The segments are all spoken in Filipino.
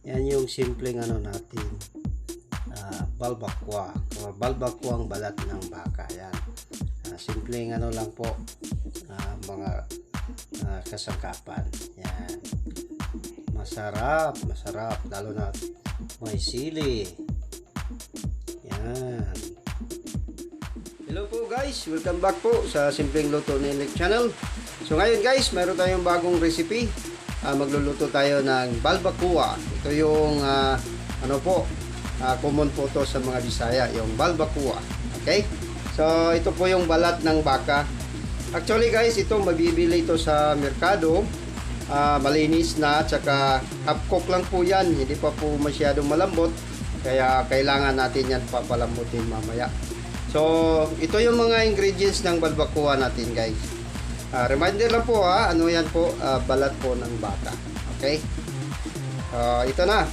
Yan yung simpleng ano natin, balbakwa o balbakwang balat ng baka. Yan, simpleng ano lang po, mga kasangkapan. Yan, masarap lalo na may sili. Yan. Hello po guys, welcome back po sa Simpleng Luto ni Nick Channel. So ngayon guys, meron tayong bagong recipe. Magluluto tayo ng balbacoa. Ito yung common po to sa mga Bisaya, yung balbacoa. Okay? So ito po yung balat ng baka. Actually guys, ito mabibili ito sa merkado. Malinis na, tsaka half cook lang po yan. Hindi pa po masyadong malambot. Kaya kailangan natin yan papalambutin mamaya. So, ito yung mga ingredients ng balbacoa natin guys. Reminder lang po ano yan po, balat po ng baka. Okay? Ito na.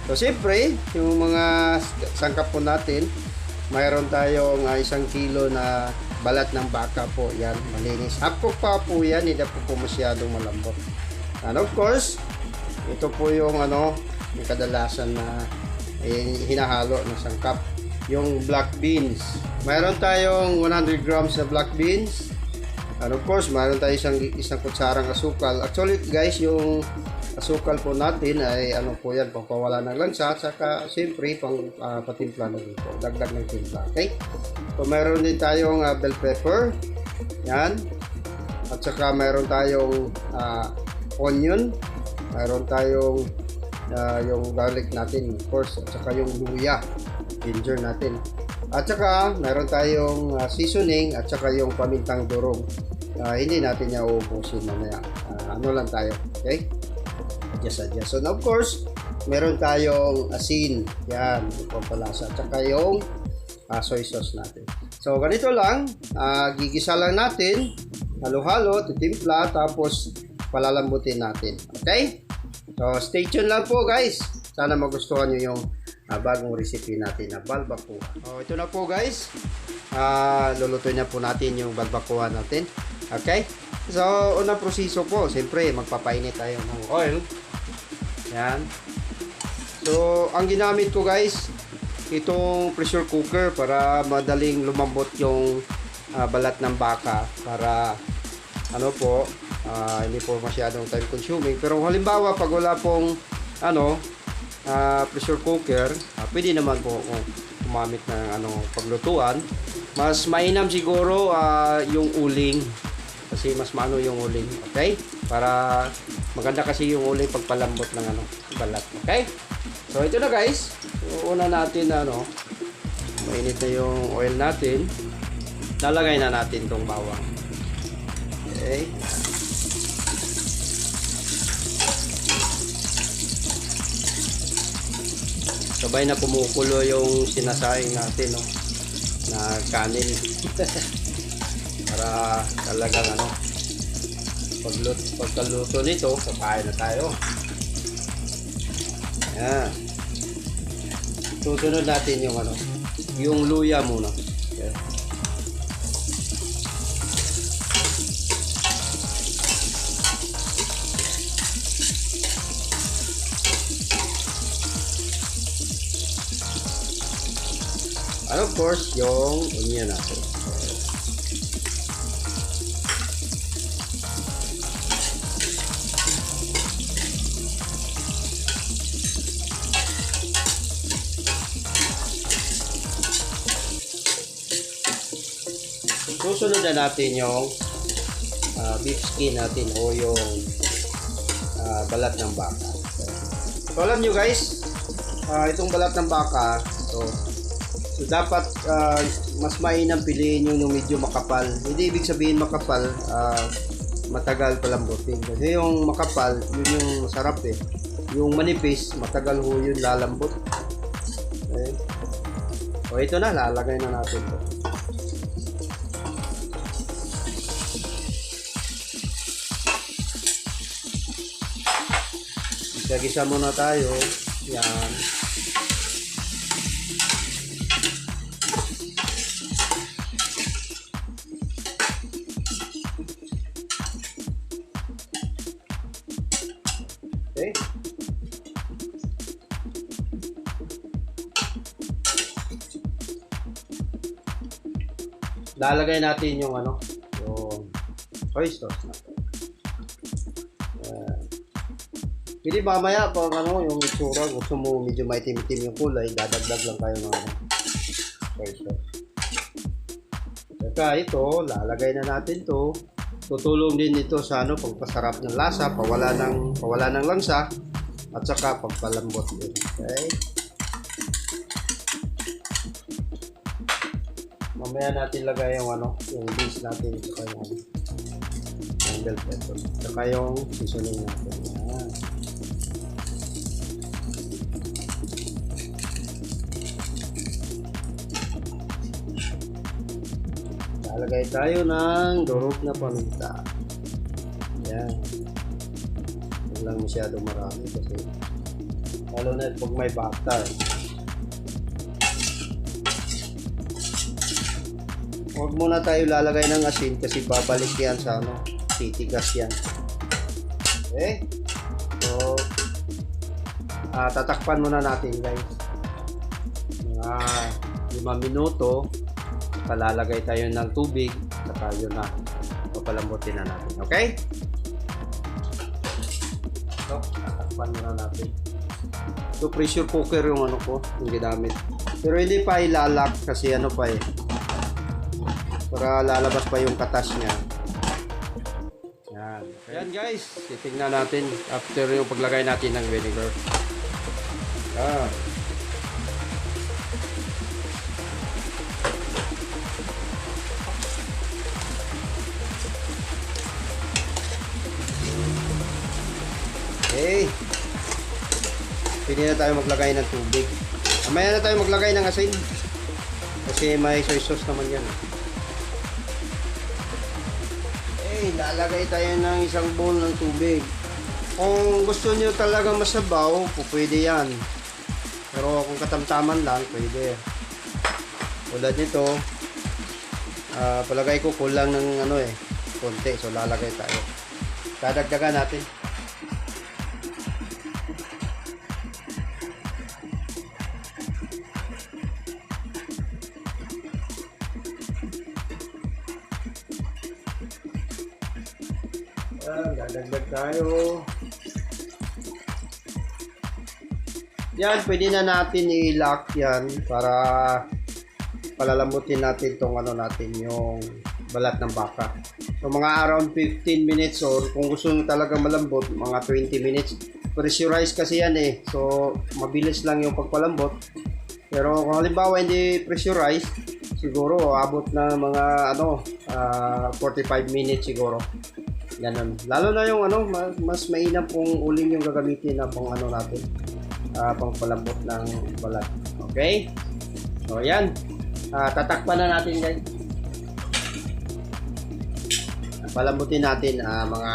So, siyempre, yung mga sangkap po natin, mayroon tayong 1 kilo na balat ng baka po. Yan, malinis. Half cook pa po yan, hindi po masyadong malambot. And of course, ito po yung yung kadalasan na hinahalo ng sangkap. Yung black beans. Mayroon tayong 100 grams na black beans. And of course, mayroon tayong isang kutsarang asukal. Actually, guys, yung asukal po natin ay po yan, pagpawala ng lansa. Saka, siyempre, patimpla na dito. Dagdag ng timpla. Okay? So, mayroon din tayong bell pepper. Yan. At saka, mayroon tayong onion. Mayroon tayong yung garlic natin, of course. At saka yung luya. Ginger natin. At saka mayroon tayong seasoning at saka yung pamintang durog. Hindi natin niya uubusin mamaya. Lang tayo. Okay? Adjust. So of course, meron tayong asin. Yan, pampalasa. At saka yung soy sauce natin. So ganito lang. Gigisa lang natin. Halo-halo, titimpla, tapos palalambutin natin. Okay? So stay tuned lang po guys. Sana magustuhan nyo yung bagong recipe natin na balbacoa. Ito na po guys. Lulutuin na po natin yung balbacoa natin. Okay? So, unang proseso po, siyempre magpapainit tayo ng oil. Yan. So, ang ginamit ko guys, itong pressure cooker para madaling lumambot yung balat ng baka para hindi po masyadong time consuming. Pero halimbawa pag wala pong pressure cooker, pwede naman po gumamit ng paglutuan. Mas mainam siguro yung uling, kasi mas maano yung uling. Okay? Para maganda kasi yung uling pagpalambot ng balat. Okay? So ito na guys. So, una natin mainit na yung oil natin. Lalagay na natin tong bawang. Okay? Sabay na kumukulo yung sinasayang natin na kanin. Para talagang pagkaluto nito, kakain na tayo. Ayan. Susunod natin yung luya muna. Okay. And of course, yung onion natin. Susunod na natin yung beef skin natin o yung balat ng baka. So alam nyo guys, itong balat ng baka, so dapat mas mainam piliin yung medyo makapal. Hindi ibig sabihin makapal matagal palambutin. Kasi yung makapal, yun yung masarap eh. Yung manipis, matagal ho yun lalambot. Okay. So ito na, lalagay na natin ito. Gagisa muna tayo. Yan. Okay. lalagay natin yung ano, yung soy sauce natin. Pwede mamaya pag ano, yung itsura, gusto mo medyo maitim-itim yung kulay, dadagdag lang kayo ng ano, soy sauce. Saka ito, lalagay na natin to. Tutulong din ito sa ano, pagpasarap ng lasa, pawala ng langsa, at saka pagpalambot din. Okay? Mamaya natin lagay yung ano, yung beans natin, saka yung bell pepper, saka yung seasoning natin. Yan. Lalagay tayo ng durog na paminta. Yan. Huwag lang masyadong marami kasi lalo na pag may bata. Huwag muna tayo lalagay ng asin kasi babalik yan sa ano, titigas yan. Okay? So, tatakpan muna natin guys. Mga 5 minuto. Lalagay tayo ng tubig, saka yun na, papalambutin na natin. Okay? So, tatakpan muna natin. So, pressure cooker yung ano ko, yung ginamit. Pero hindi pa ilalak kasi ano pa eh. Para lalabas pa yung katas niya. Yan. Okay. Yan guys, titingnan natin after yung paglagay natin ng vinegar. Yan. Okay. Pwede na tayo maglagay ng tubig. Mamaya na tayo maglagay ng asin. Kasi may soy sauce naman yan. Okay, lalagay tayo ng isang bowl ng tubig. Kung gusto nyo talaga masabaw, pwede yan. Pero kung katamtaman lang, pwede. Tulad nito, palagay ko kulang ng ano eh, konti. So lalagay tayo. Dadagdagan natin. Dadagdag tayo. Yan, pwede na natin i-lock yan para palalambutin natin tong ano natin, yung balat ng baka. So mga around 15 minutes or kung gusto nyo talaga malambot, mga 20 minutes. Pressurized kasi yan eh. So mabilis lang yung pagpalambot. Pero kung halimbawa hindi pressurized, siguro abot na mga ano 45 minutes siguro. Ganun. Lalo na yung ano, mas mainam kung uling yung gagamitin na pang ano natin, pang palambot ng balat. Okay? So, yan. Tatakpan na natin guys. Palambutin natin mga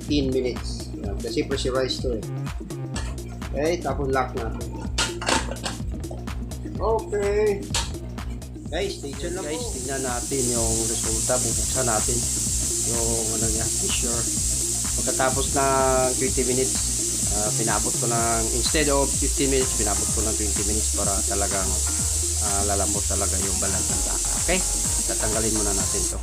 15 minutes. Yan. Kasi pressurized to eh. Okay? Tapos lock natin. Okay. Guys, stay tuned lang guys. Tingnan natin yung resulta. Bubuksan natin yung ano niya, sure. Pagkatapos ng 20 minutes, pinabot ko ng, instead of 15 minutes, pinabot ko ng 20 minutes para talagang lalambot talaga yung balat ng baka. Okay? Tatanggalin muna natin to.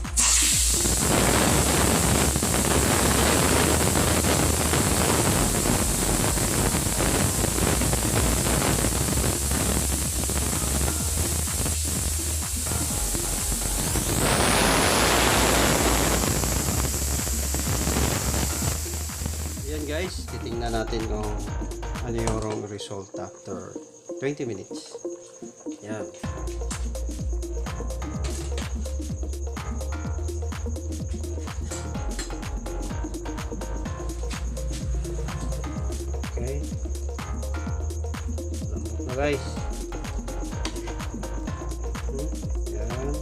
Guys, titingnan natin kung ano yung result after 20 minutes. Yan. Okay. Lambot na guys. Yan.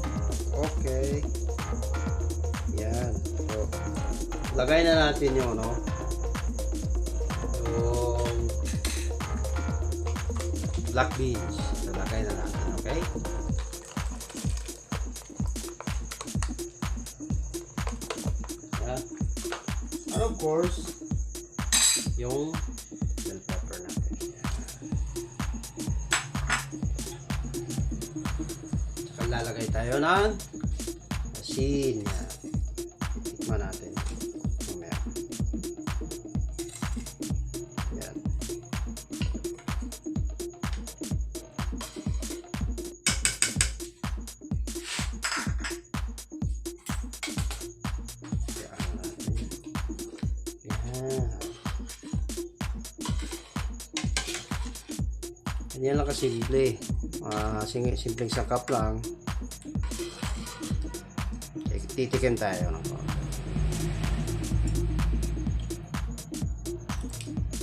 Okay. Yan. So, lagay na natin yung ano, black beans. Lalagay na natin, okay? Yeah. And of course, yung bell pepper natin. Yeah. Saka lalagay tayo ng asin. Yan. Tikman natin. Mamaya. Yan. Yan lang kasimple. Simpleng sangkap lang. Titikim tayo.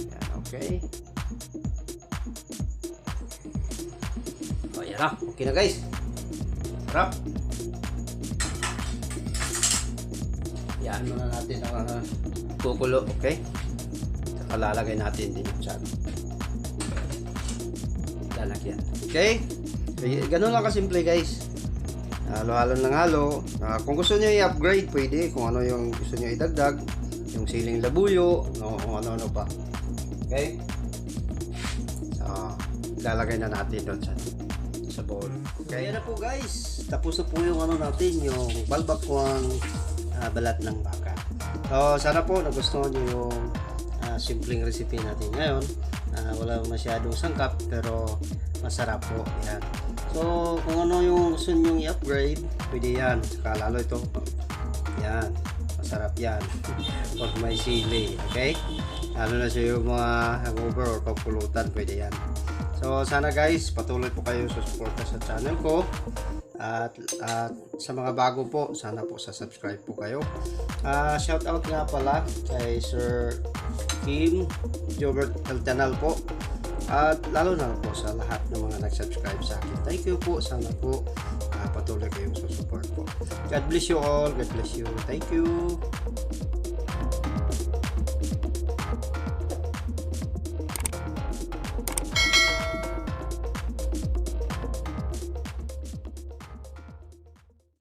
Yan, okay. O, yan na. Okay na guys. Sarap. Yan muna natin ang kukulo. Okay. Saka lalagay natin din yung lalagyan. Okay? So, ganun lang kasimple guys. Halo-halo ng halo. Kung gusto nyo i-upgrade, pwede. Kung ano yung gusto nyo idagdag. Yung siling labuyo. Kung ano-ano pa. Okay? So, lalagay na natin doon sa bowl. Okay? Ayan na po guys. Tapos na po yung ano natin. Yung balbakwang balat ng baka. So, sana po nagustuhan nyo yung simpleng recipe natin ngayon. Wala masyadong sangkap pero masarap po. Yan. So kung ano yung gusto nyo i-upgrade, pwede yan. Saka lalo ito, yan, masarap yan. Pag may sili, okay? Lalo na sa yung mga hangover or pagpulutan, pwede yan. So sana guys, patuloy po kayo sa suporta sa channel ko. At sa mga bago po, sana po sa subscribe po kayo. Shout out nga pala kay Sir Kim Jobert Altanal po. At lalo na po sa lahat ng mga nag-subscribe sa akin. Thank you po. Sana po patuloy kayong support po. God bless you all. God bless you. Thank you.